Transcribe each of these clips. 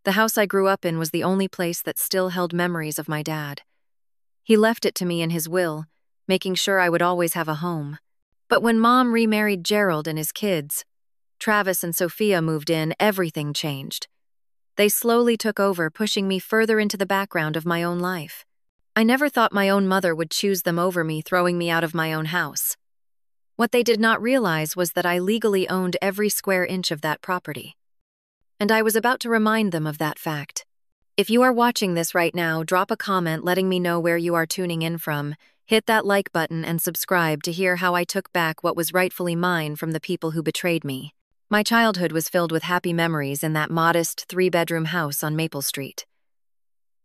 The house I grew up in was the only place that still held memories of my dad. He left it to me in his will, making sure I would always have a home. But when Mom remarried Gerald and his kids, Travis and Sophia moved in, everything changed. They slowly took over, pushing me further into the background of my own life. I never thought my own mother would choose them over me, throwing me out of my own house. What they did not realize was that I legally owned every square inch of that property. And I was about to remind them of that fact. If you are watching this right now, drop a comment letting me know where you are tuning in from, hit that like button and subscribe to hear how I took back what was rightfully mine from the people who betrayed me. My childhood was filled with happy memories in that modest 3-bedroom house on Maple Street.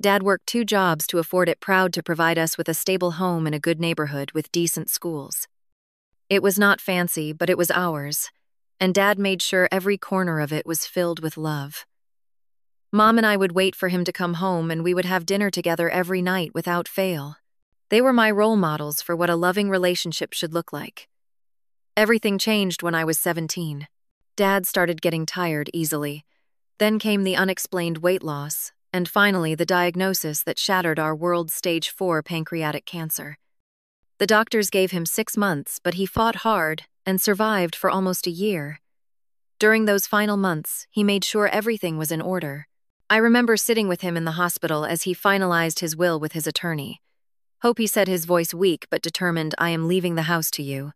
Dad worked 2 jobs to afford it, proud to provide us with a stable home in a good neighborhood with decent schools. It was not fancy, but it was ours, and Dad made sure every corner of it was filled with love. Mom and I would wait for him to come home, and we would have dinner together every night without fail. They were my role models for what a loving relationship should look like. Everything changed when I was 17. Dad started getting tired easily. Then came the unexplained weight loss, and finally the diagnosis that shattered our world's stage 4 pancreatic cancer. The doctors gave him 6 months, but he fought hard and survived for almost a year. During those final months, he made sure everything was in order. I remember sitting with him in the hospital as he finalized his will with his attorney. Hope, he said, his voice weak but determined, "I am leaving the house to you.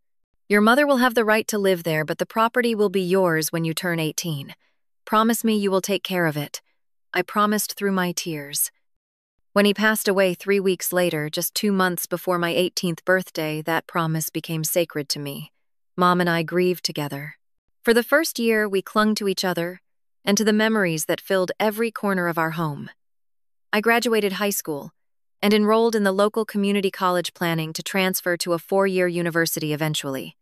Your mother will have the right to live there, but the property will be yours when you turn 18. Promise me you will take care of it." I promised through my tears. When he passed away 3 weeks later, just 2 months before my 18th birthday, that promise became sacred to me. Mom and I grieved together. For the first year, we clung to each other and to the memories that filled every corner of our home. I graduated high school and enrolled in the local community college, planning to transfer to a 4-year university eventually.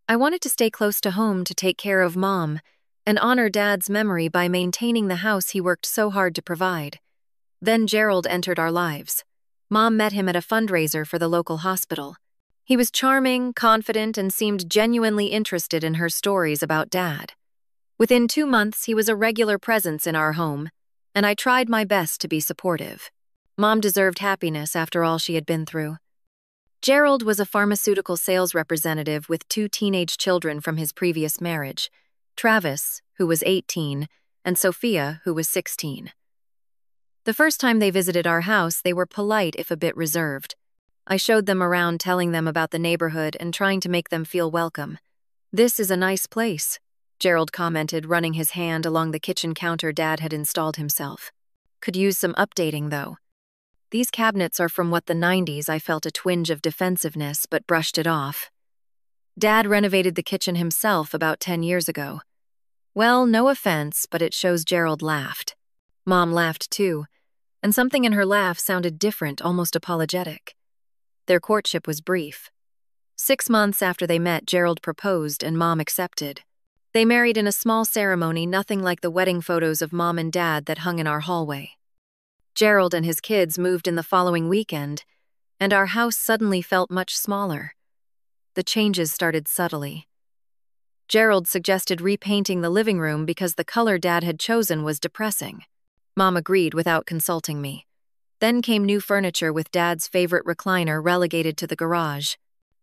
I wanted to stay close to home to take care of Mom and honor Dad's memory by maintaining the house he worked so hard to provide. Then Gerald entered our lives. Mom met him at a fundraiser for the local hospital. He was charming, confident, and seemed genuinely interested in her stories about Dad. Within 2 months, he was a regular presence in our home, and I tried my best to be supportive. Mom deserved happiness after all she had been through. Gerald was a pharmaceutical sales representative with 2 teenage children from his previous marriage, Travis, who was 18, and Sophia, who was 16. The first time they visited our house, they were polite if a bit reserved. I showed them around, telling them about the neighborhood and trying to make them feel welcome. "This is a nice place," Gerald commented, running his hand along the kitchen counter Dad had installed himself. "Could use some updating, though. These cabinets are from the 90s. I felt a twinge of defensiveness, but brushed it off. Dad renovated the kitchen himself about 10 years ago. Well, no offense, but it shows. Gerald laughed. Mom laughed too, and something in her laugh sounded different, almost apologetic. Their courtship was brief. 6 months after they met, Gerald proposed and Mom accepted. They married in a small ceremony, nothing like the wedding photos of Mom and Dad that hung in our hallway. Gerald and his kids moved in the following weekend, and our house suddenly felt much smaller. The changes started subtly. Gerald suggested repainting the living room because the color Dad had chosen was depressing. Mom agreed without consulting me. Then came new furniture, with Dad's favorite recliner relegated to the garage.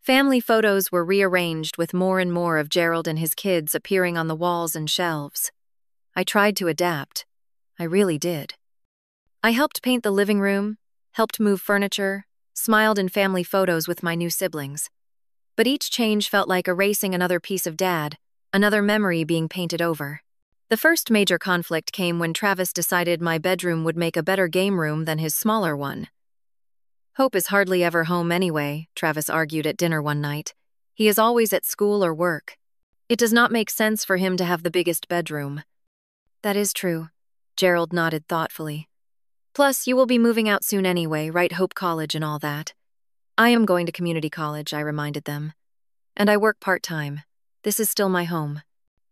Family photos were rearranged, with more and more of Gerald and his kids appearing on the walls and shelves. I tried to adapt. I really did. I helped paint the living room, helped move furniture, smiled in family photos with my new siblings. But each change felt like erasing another piece of Dad, another memory being painted over. The first major conflict came when Travis decided my bedroom would make a better game room than his smaller one. "Hope is hardly ever home anyway," Travis argued at dinner one night. "He is always at school or work. It does not make sense for him to have the biggest bedroom." "That is true," Gerald nodded thoughtfully. "Plus, you will be moving out soon anyway, right? Hope College and all that." "I am going to community college," I reminded them. "And I work part-time. This is still my home."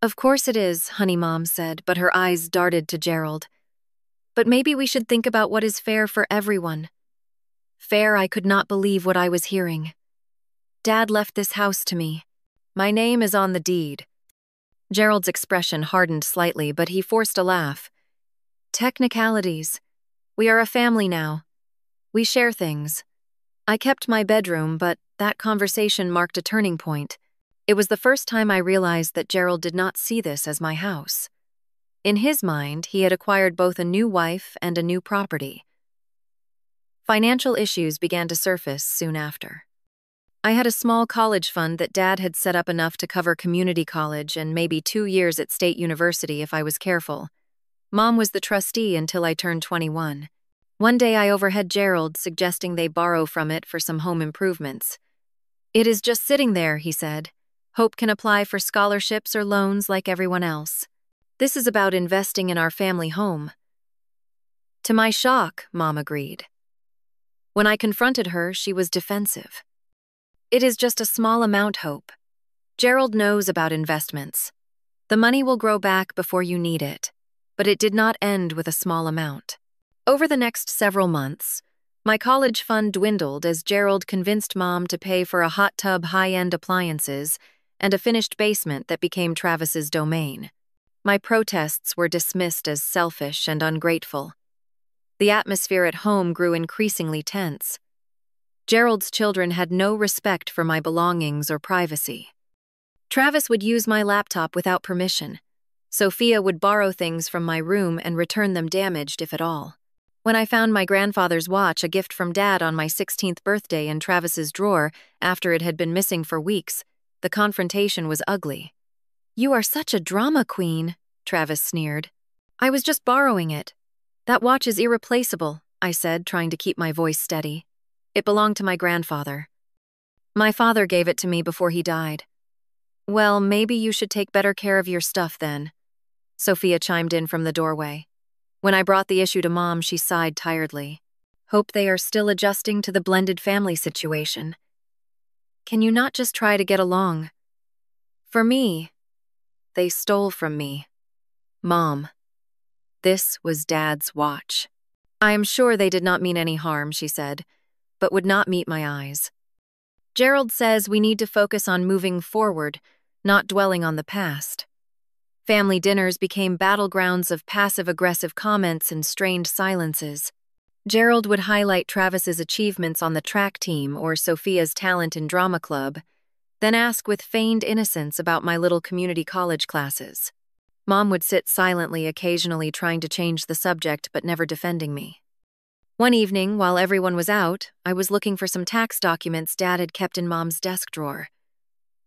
"Of course it is," honey, Mom said, but her eyes darted to Gerald. "But maybe we should think about what is fair for everyone." Fair? I could not believe what I was hearing. Dad left this house to me. My name is on the deed. Gerald's expression hardened slightly, but he forced a laugh. Technicalities. We are a family now. We share things. I kept my bedroom, but that conversation marked a turning point. It was the first time I realized that Gerald did not see this as my house. In his mind, he had acquired both a new wife and a new property. Financial issues began to surface soon after. I had a small college fund that Dad had set up enough to cover community college and maybe 2 years at state university if I was careful. Mom was the trustee until I turned 21. One day I overheard Gerald suggesting they borrow from it for some home improvements. "It is just sitting there," he said. "Hope can apply for scholarships or loans like everyone else. This is about investing in our family home." To my shock, Mom agreed. When I confronted her, she was defensive. "It is just a small amount, Hope. Gerald knows about investments. The money will grow back before you need it." But it did not end with a small amount. Over the next several months, my college fund dwindled as Gerald convinced Mom to pay for a hot tub, high-end appliances, and a finished basement that became Travis's domain. My protests were dismissed as selfish and ungrateful. The atmosphere at home grew increasingly tense. Gerald's children had no respect for my belongings or privacy. Travis would use my laptop without permission. Sophia would borrow things from my room and return them damaged, if at all. When I found my grandfather's watch, a gift from Dad, on my 16th birthday in Travis's drawer after it had been missing for weeks, the confrontation was ugly. "You are such a drama queen," Travis sneered. "I was just borrowing it." "That watch is irreplaceable," I said, trying to keep my voice steady. "It belonged to my grandfather. My father gave it to me before he died." "Well, maybe you should take better care of your stuff then," Sophia chimed in from the doorway. When I brought the issue to Mom, she sighed tiredly. "Hope they are still adjusting to the blended family situation. Can you not just try to get along? For me, they stole from me. Mom, this was Dad's watch." "I am sure they did not mean any harm," she said, but would not meet my eyes. "Gerald says we need to focus on moving forward, not dwelling on the past." Family dinners became battlegrounds of passive-aggressive comments and strained silences. Gerald would highlight Travis's achievements on the track team or Sophia's talent in drama club, then ask with feigned innocence about my little community college classes. Mom would sit silently, occasionally trying to change the subject but never defending me. One evening, while everyone was out, I was looking for some tax documents Dad had kept in Mom's desk drawer.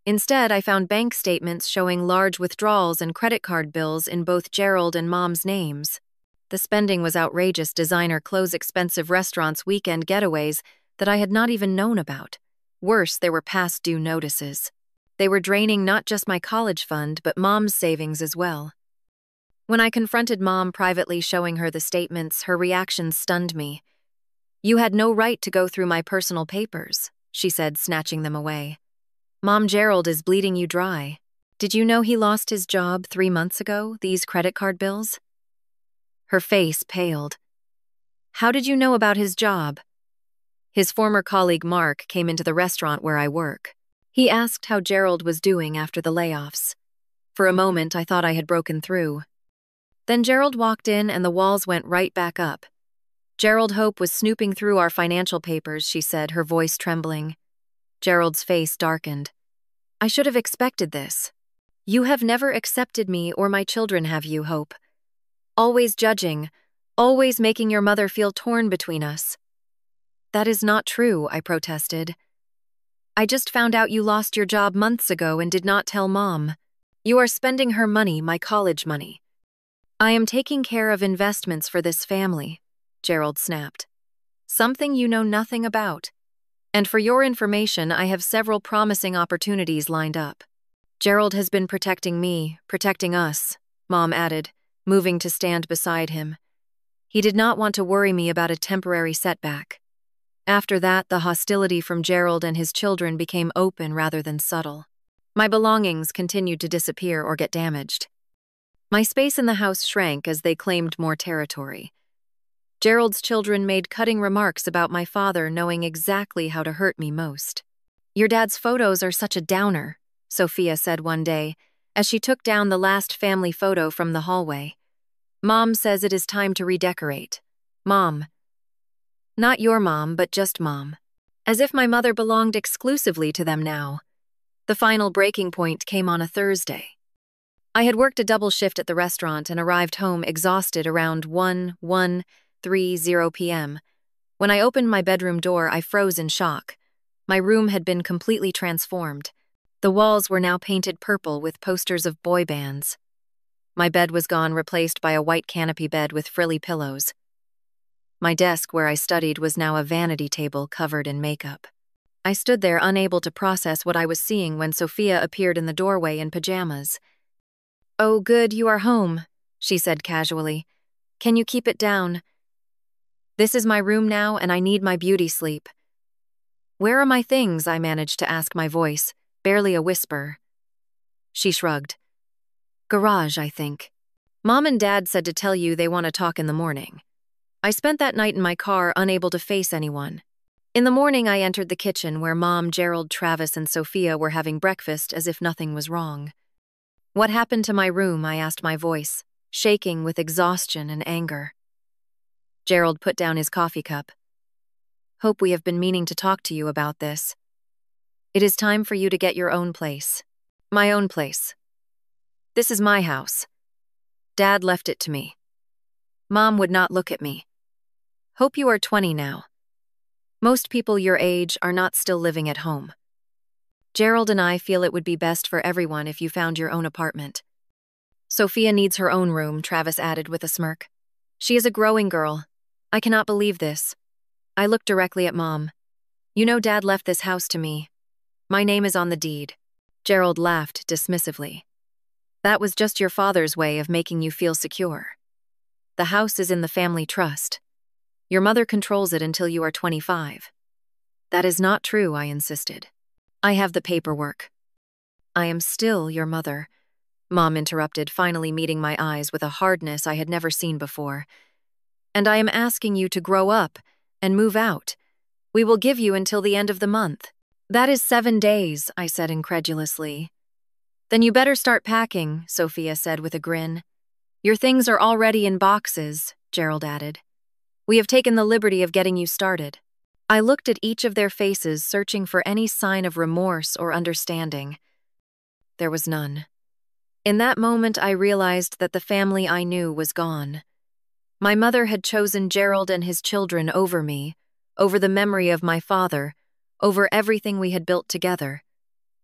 Instead, I found bank statements showing large withdrawals and credit card bills in both Gerald and Mom's names. The spending was outrageous: designer clothes, expensive restaurants, weekend getaways that I had not even known about. Worse, there were past due notices. They were draining not just my college fund, but Mom's savings as well. When I confronted Mom privately, showing her the statements, her reaction stunned me. "You had no right to go through my personal papers," she said, snatching them away. "Mom, Gerald is bleeding you dry. Did you know he lost his job 3 months ago, these credit card bills?" Her face paled. "How did you know about his job?" "His former colleague Mark came into the restaurant where I work. He asked how Gerald was doing after the layoffs. For a moment, I thought I had broken through. Then Gerald walked in and the walls went right back up. Gerald Hope was snooping through our financial papers," she said, her voice trembling. Gerald's face darkened. "I should have expected this. You have never accepted me or my children, have you, Hope? Always judging, always making your mother feel torn between us." "That is not true," I protested. "I just found out you lost your job months ago and did not tell Mom. You are spending her money, my college money." "I am taking care of investments for this family," Gerald snapped. "Something you know nothing about. And for your information, I have several promising opportunities lined up." "Gerald has been protecting me, protecting us," Mom added, moving to stand beside him. "He did not want to worry me about a temporary setback." After that, the hostility from Gerald and his children became open rather than subtle. My belongings continued to disappear or get damaged. My space in the house shrank as they claimed more territory. Gerald's children made cutting remarks about my father knowing exactly how to hurt me most. "Your dad's photos are such a downer," Sophia said one day, as she took down the last family photo from the hallway. Mom says it is time to redecorate. Mom. Not your mom, but just Mom. As if my mother belonged exclusively to them now. The final breaking point came on a Thursday. I had worked a double shift at the restaurant and arrived home exhausted around 1:30 p.m. When I opened my bedroom door, I froze in shock. My room had been completely transformed. The walls were now painted purple with posters of boy bands. My bed was gone, replaced by a white canopy bed with frilly pillows. My desk where I studied was now a vanity table covered in makeup. I stood there unable to process what I was seeing when Sophia appeared in the doorway in pajamas. "Oh, good, you are home," she said casually. "Can you keep it down? This is my room now, and I need my beauty sleep." "Where are my things?" I managed to ask, my voice barely a whisper. She shrugged. "Garage, I think. Mom and Dad said to tell you they want to talk in the morning." I spent that night in my car, unable to face anyone. In the morning, I entered the kitchen where Mom, Gerald, Travis, and Sophia were having breakfast as if nothing was wrong. "What happened to my room?" I asked, my voice shaking with exhaustion and anger. Gerald put down his coffee cup. "Hope we have been meaning to talk to you about this. It is time for you to get your own place." "My own place. This is my house. Dad left it to me. Mom would not look at me. Hope you are 20 now. Most people your age are not still living at home. Gerald and I feel it would be best for everyone if you found your own apartment." "Sophia needs her own room," Travis added with a smirk. "She is a growing girl. I cannot believe this." I looked directly at Mom. "You know Dad left this house to me. My name is on the deed." Gerald laughed dismissively. "That was just your father's way of making you feel secure. The house is in the family trust. Your mother controls it until you are 25. "That is not true," I insisted. "I have the paperwork." "I am still your mother," Mom interrupted, finally meeting my eyes with a hardness I had never seen before. "And I am asking you to grow up and move out. We will give you until the end of the month." "That is 7 days," I said incredulously. "Then you better start packing," Sophia said with a grin. "Your things are already in boxes," Gerald added. "We have taken the liberty of getting you started." I looked at each of their faces, searching for any sign of remorse or understanding. There was none. In that moment, I realized that the family I knew was gone. My mother had chosen Gerald and his children over me, over the memory of my father, over everything we had built together.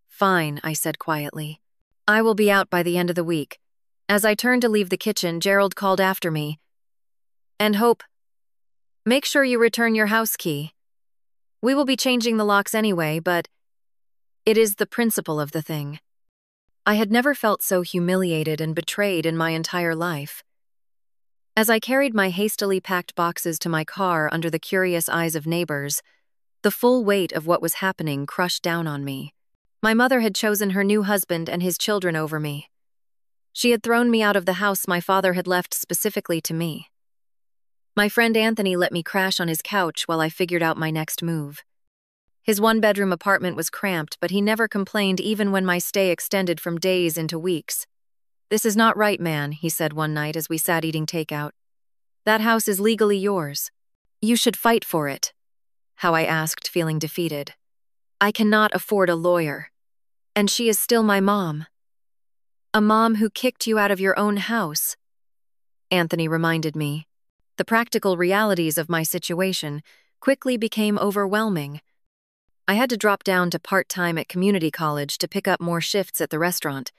"Fine," I said quietly. "I will be out by the end of the week." As I turned to leave the kitchen, Gerald called after me. "And Hope, make sure you return your house key. We will be changing the locks anyway, but it is the principle of the thing." I had never felt so humiliated and betrayed in my entire life. As I carried my hastily packed boxes to my car under the curious eyes of neighbors, the full weight of what was happening crushed down on me. My mother had chosen her new husband and his children over me. She had thrown me out of the house my father had left specifically to me. My friend Anthony let me crash on his couch while I figured out my next move. His one-bedroom apartment was cramped, but he never complained even when my stay extended from days into weeks. "This is not right, man," he said one night as we sat eating takeout. "That house is legally yours. You should fight for it." How I asked, feeling defeated. "I cannot afford a lawyer. And she is still my mom." "A mom who kicked you out of your own house," Anthony reminded me. The practical realities of my situation quickly became overwhelming. I had to drop down to part-time at community college to pick up more shifts at the restaurant.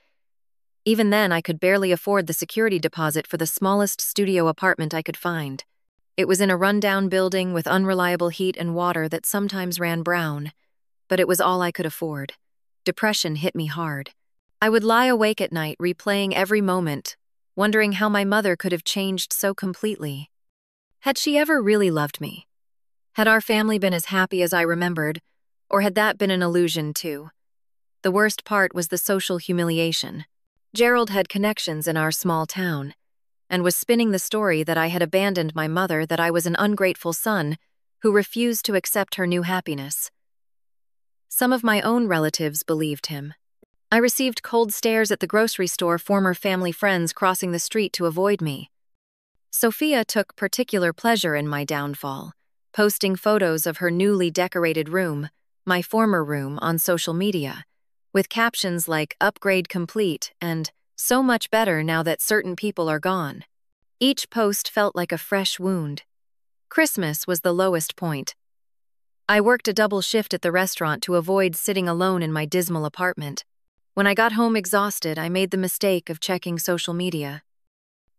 Even then, I could barely afford the security deposit for the smallest studio apartment I could find. It was in a rundown building with unreliable heat and water that sometimes ran brown, but it was all I could afford. Depression hit me hard. I would lie awake at night, replaying every moment, wondering how my mother could have changed so completely. Had she ever really loved me? Had our family been as happy as I remembered, or had that been an illusion too? The worst part was the social humiliation. Gerald had connections in our small town, and was spinning the story that I had abandoned my mother, that I was an ungrateful son who refused to accept her new happiness. Some of my own relatives believed him. I received cold stares at the grocery store, former family friends crossing the street to avoid me. Sophia took particular pleasure in my downfall, posting photos of her newly decorated room, my former room, on social media, with captions like "upgrade complete" and "so much better now that certain people are gone." Each post felt like a fresh wound. Christmas was the lowest point. I worked a double shift at the restaurant to avoid sitting alone in my dismal apartment. When I got home exhausted, I made the mistake of checking social media.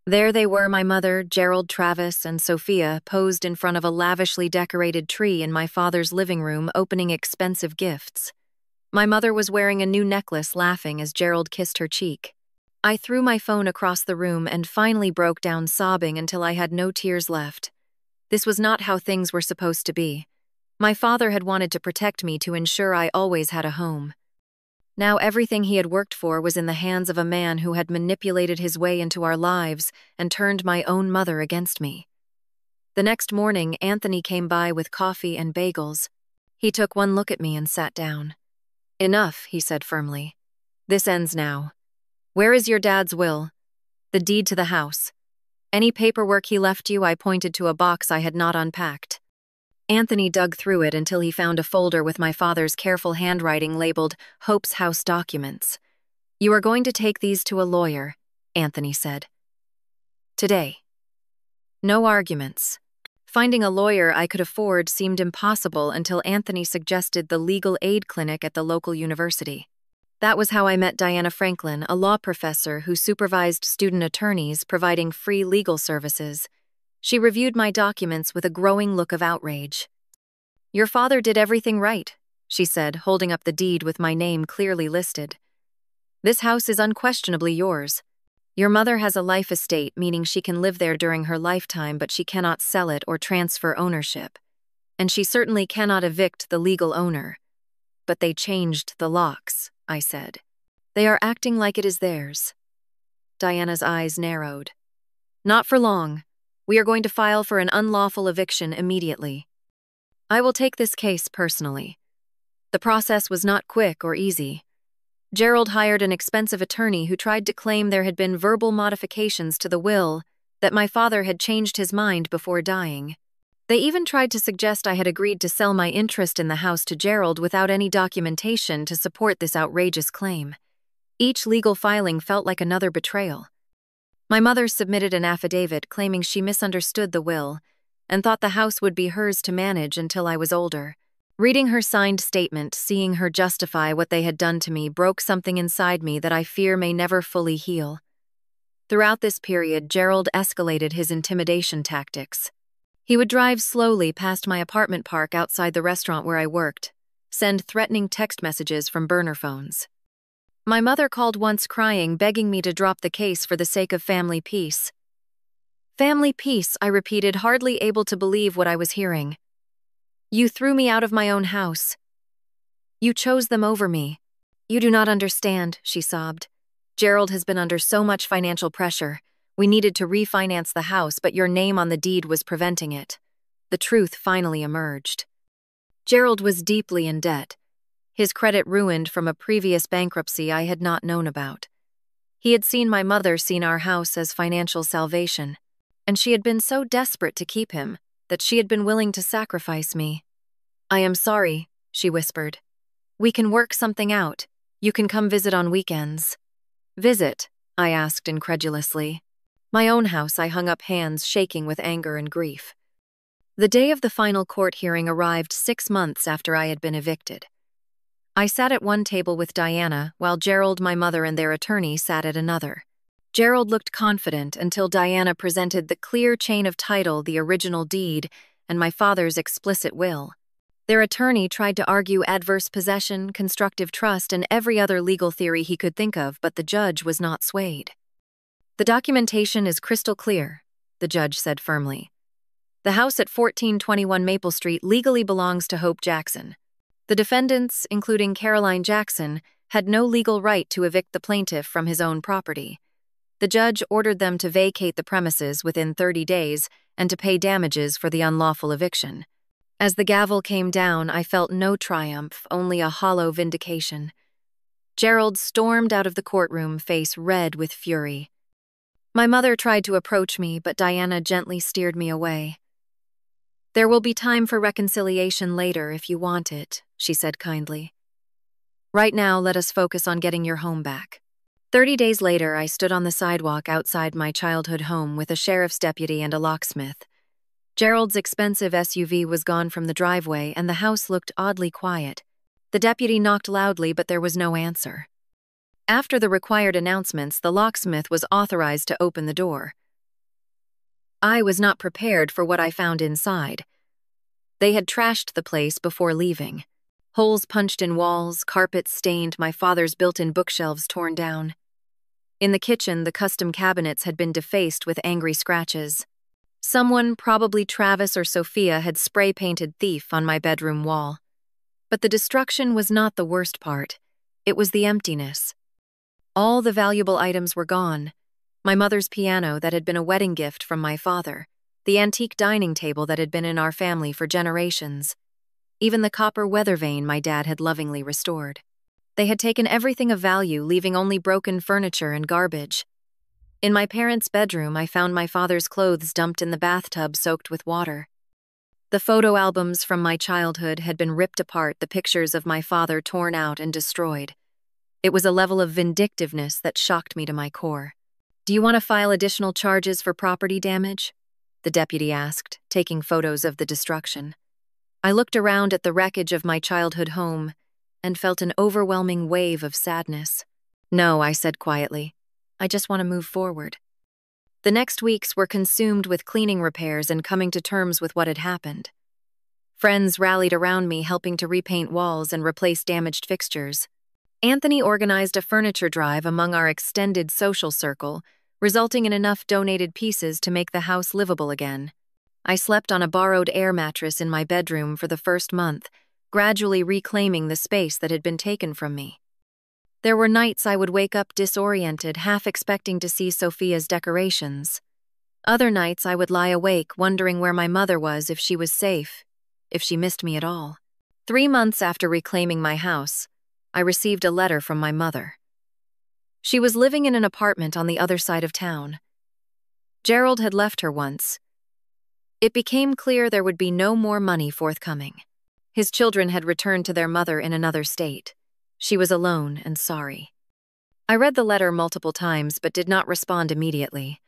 There they were, my mother, Gerald, Travis, and Sophia, posed in front of a lavishly decorated tree in my father's living room, opening expensive gifts. My mother was wearing a new necklace, laughing as Gerald kissed her cheek. I threw my phone across the room and finally broke down sobbing until I had no tears left. This was not how things were supposed to be. My father had wanted to protect me to ensure I always had a home. Now everything he had worked for was in the hands of a man who had manipulated his way into our lives and turned my own mother against me. The next morning, Anthony came by with coffee and bagels. He took one look at me and sat down. "Enough," he said firmly. "This ends now. Where is your dad's will? The deed to the house? Any paperwork he left you?" I pointed to a box I had not unpacked. Anthony dug through it until he found a folder with my father's careful handwriting labeled "Hope's House Documents." "You are going to take these to a lawyer," Anthony said. "Today." No arguments. Finding a lawyer I could afford seemed impossible until Anthony suggested the legal aid clinic at the local university. That was how I met Diana Franklin, a law professor who supervised student attorneys providing free legal services. She reviewed my documents with a growing look of outrage. "Your father did everything right," she said, holding up the deed with my name clearly listed. "This house is unquestionably yours. Your mother has a life estate, meaning she can live there during her lifetime, but she cannot sell it or transfer ownership. And she certainly cannot evict the legal owner." "But they changed the locks," I said. "They are acting like it is theirs." Diana's eyes narrowed. "Not for long. We are going to file for an unlawful eviction immediately. I will take this case personally." The process was not quick or easy. Gerald hired an expensive attorney who tried to claim there had been verbal modifications to the will, that my father had changed his mind before dying. They even tried to suggest I had agreed to sell my interest in the house to Gerald without any documentation to support this outrageous claim. Each legal filing felt like another betrayal. My mother submitted an affidavit claiming she misunderstood the will and thought the house would be hers to manage until I was older. Reading her signed statement, seeing her justify what they had done to me, broke something inside me that I fear may never fully heal. Throughout this period, Gerald escalated his intimidation tactics. He would drive slowly past my apartment park outside the restaurant where I worked, send threatening text messages from burner phones. My mother called once crying, begging me to drop the case for the sake of family peace. "Family peace," I repeated, hardly able to believe what I was hearing. "You threw me out of my own house. You chose them over me. You do not understand," she sobbed. "Gerald has been under so much financial pressure. We needed to refinance the house, but your name on the deed was preventing it." The truth finally emerged. Gerald was deeply in debt. His credit ruined from a previous bankruptcy I had not known about. He had seen my mother see our house as financial salvation, and she had been so desperate to keep him that she had been willing to sacrifice me. "I am sorry," she whispered. "We can work something out. You can come visit on weekends." "Visit?" I asked incredulously. "My own house," I hung up, hands shaking with anger and grief. The day of the final court hearing arrived 6 months after I had been evicted. I sat at one table with Diana, while Gerald, my mother, and their attorney sat at another. Gerald looked confident until Diana presented the clear chain of title, the original deed, and my father's explicit will. Their attorney tried to argue adverse possession, constructive trust, and every other legal theory he could think of, but the judge was not swayed. "The documentation is crystal clear," the judge said firmly. "The house at 1421 Maple Street legally belongs to Hope Jackson. The defendants, including Caroline Jackson, had no legal right to evict the plaintiff from his own property. The judge ordered them to vacate the premises within 30 days and to pay damages for the unlawful eviction. As the gavel came down, I felt no triumph, only a hollow vindication. Gerald stormed out of the courtroom, face red with fury. My mother tried to approach me, but Diana gently steered me away. "There will be time for reconciliation later if you want it," she said kindly. "Right now, let us focus on getting your home back." 30 days later, I stood on the sidewalk outside my childhood home with a sheriff's deputy and a locksmith. Gerald's expensive SUV was gone from the driveway, and the house looked oddly quiet. The deputy knocked loudly, but there was no answer. After the required announcements, the locksmith was authorized to open the door. I was not prepared for what I found inside. They had trashed the place before leaving. Holes punched in walls, carpets stained, my father's built-in bookshelves torn down. In the kitchen, the custom cabinets had been defaced with angry scratches. Someone, probably Travis or Sophia, had spray-painted "thief" on my bedroom wall. But the destruction was not the worst part. It was the emptiness. All the valuable items were gone. My mother's piano that had been a wedding gift from my father, the antique dining table that had been in our family for generations, even the copper weather vane my dad had lovingly restored. They had taken everything of value, leaving only broken furniture and garbage. In my parents' bedroom, I found my father's clothes dumped in the bathtub soaked with water. The photo albums from my childhood had been ripped apart, the pictures of my father torn out and destroyed. It was a level of vindictiveness that shocked me to my core. "Do you want to file additional charges for property damage?" the deputy asked, taking photos of the destruction. I looked around at the wreckage of my childhood home and felt an overwhelming wave of sadness. "No," I said quietly. "I just want to move forward." The next weeks were consumed with cleaning repairs and coming to terms with what had happened. Friends rallied around me, helping to repaint walls and replace damaged fixtures. Anthony organized a furniture drive among our extended social circle, resulting in enough donated pieces to make the house livable again. I slept on a borrowed air mattress in my bedroom for the first month, gradually reclaiming the space that had been taken from me. There were nights I would wake up disoriented, half expecting to see Sophia's decorations. Other nights I would lie awake, wondering where my mother was, if she was safe, if she missed me at all. 3 months after reclaiming my house, I received a letter from my mother. She was living in an apartment on the other side of town. Gerald had left her once. It became clear there would be no more money forthcoming. His children had returned to their mother in another state. She was alone and sorry. I read the letter multiple times but did not respond immediately.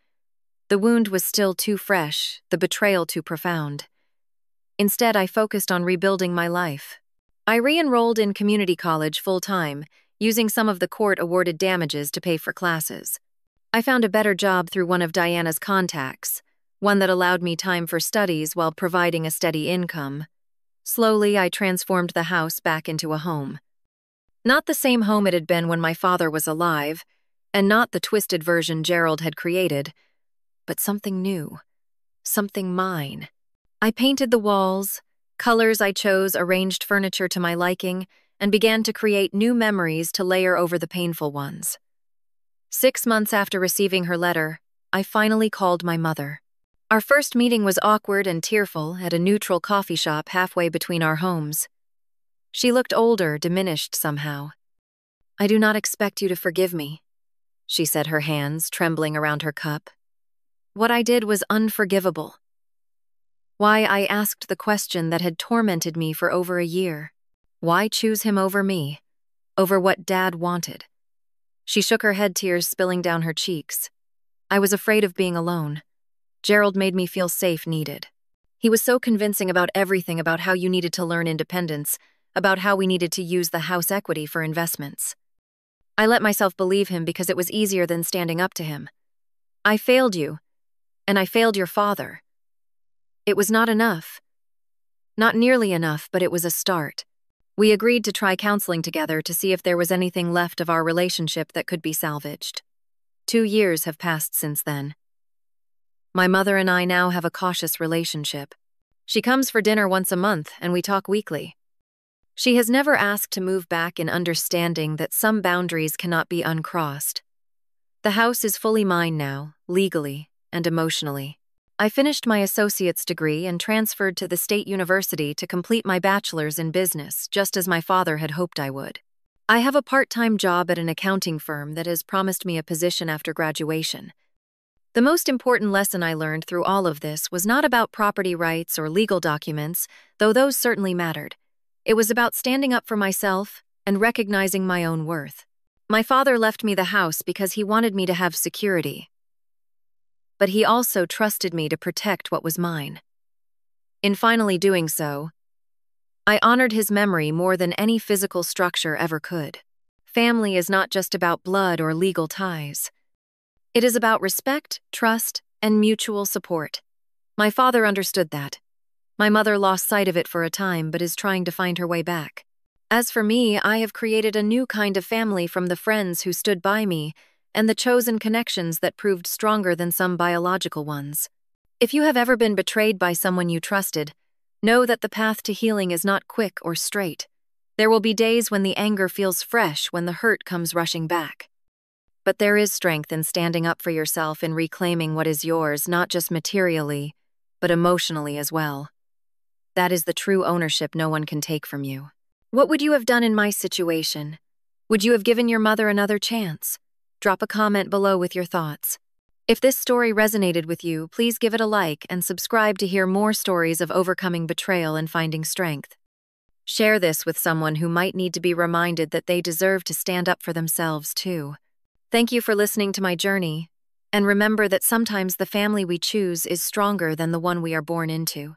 The wound was still too fresh, the betrayal too profound. Instead, I focused on rebuilding my life. I re-enrolled in community college full-time, using some of the court-awarded damages to pay for classes. I found a better job through one of Diana's contacts, one that allowed me time for studies while providing a steady income. Slowly, I transformed the house back into a home. Not the same home it had been when my father was alive, and not the twisted version Gerald had created, but something new, something mine. I painted the walls, colors I chose, arranged furniture to my liking, and began to create new memories to layer over the painful ones. 6 months after receiving her letter, I finally called my mother. Our first meeting was awkward and tearful at a neutral coffee shop halfway between our homes. She looked older, diminished somehow. "I do not expect you to forgive me," she said, her hands trembling around her cup. "What I did was unforgivable. Why, I asked the question that had tormented me for over a year. Why choose him over me? Over what Dad wanted?" She shook her head, tears spilling down her cheeks. "I was afraid of being alone. Gerald made me feel safe, needed. He was so convincing about everything, about how you needed to learn independence, about how we needed to use the house equity for investments. I let myself believe him because it was easier than standing up to him. I failed you, and I failed your father. It was not enough. Not nearly enough, but it was a start. We agreed to try counseling together to see if there was anything left of our relationship that could be salvaged. 2 years have passed since then. My mother and I now have a cautious relationship. She comes for dinner once a month, and we talk weekly. She has never asked to move back, in understanding that some boundaries cannot be uncrossed. The house is fully mine now, legally and emotionally. I finished my associate's degree and transferred to the state university to complete my bachelor's in business, just as my father had hoped I would. I have a part-time job at an accounting firm that has promised me a position after graduation. The most important lesson I learned through all of this was not about property rights or legal documents, though those certainly mattered. It was about standing up for myself and recognizing my own worth. My father left me the house because he wanted me to have security, but he also trusted me to protect what was mine. In finally doing so, I honored his memory more than any physical structure ever could. Family is not just about blood or legal ties. It is about respect, trust, and mutual support. My father understood that. My mother lost sight of it for a time but is trying to find her way back. As for me, I have created a new kind of family from the friends who stood by me and the chosen connections that proved stronger than some biological ones. If you have ever been betrayed by someone you trusted, know that the path to healing is not quick or straight. There will be days when the anger feels fresh, when the hurt comes rushing back. But there is strength in standing up for yourself and reclaiming what is yours, not just materially, but emotionally as well. That is the true ownership no one can take from you. What would you have done in my situation? Would you have given your mother another chance? Drop a comment below with your thoughts. If this story resonated with you, please give it a like and subscribe to hear more stories of overcoming betrayal and finding strength. Share this with someone who might need to be reminded that they deserve to stand up for themselves too. Thank you for listening to my journey, and remember that sometimes the family we choose is stronger than the one we are born into.